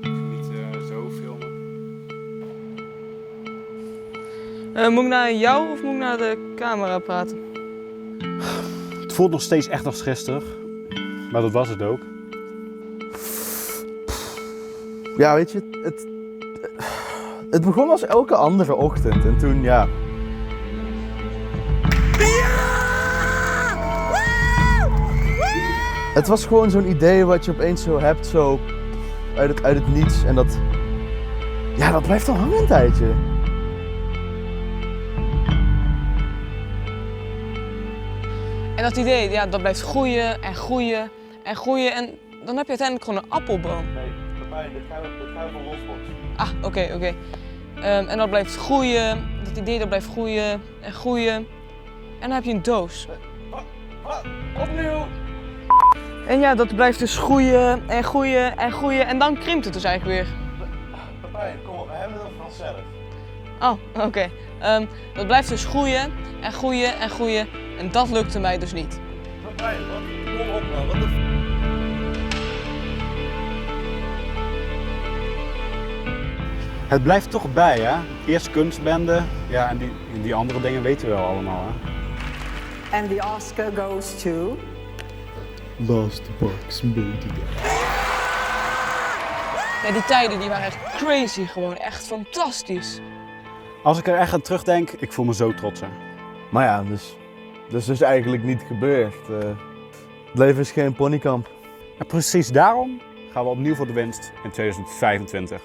Niet zo filmen. Moet ik naar jou of moet ik naar de camera praten? Het voelt nog steeds echt als gisteren. Maar dat was het ook. Ja, weet je, het begon als elke andere ochtend en toen, ja. Het was gewoon zo'n idee wat je opeens zo hebt, zo uit het niets. En dat blijft al hangen een tijdje. En dat idee, ja, dat blijft groeien en groeien en groeien. En dan heb je uiteindelijk gewoon een appelboom. Nee, Pepijn, dit gaan we van losbox. Ah, oké. En dat blijft groeien, dat idee dat blijft groeien en groeien. En dan heb je een doos. Opnieuw! En ja, dat blijft dus groeien en groeien en groeien. En dan krimpt het dus eigenlijk weer. Pepijn, kom op, we hebben het vanzelf. Oh, oké. Dat blijft dus groeien en groeien en groeien. En dat lukte mij dus niet. Pepijn, kom op man, wat de Het blijft toch bij, hè? Eerst kunstbende, ja, en die andere dingen weten we wel allemaal, hè? And the Oscar goes to... Lost Box Media. Ja, die tijden die waren echt crazy gewoon. Echt fantastisch. Als ik er echt aan terugdenk, ik voel me zo trots, hè? Maar ja, dus is eigenlijk niet gebeurd. Het leven is geen ponykamp. En precies daarom gaan we opnieuw voor de winst in 2025.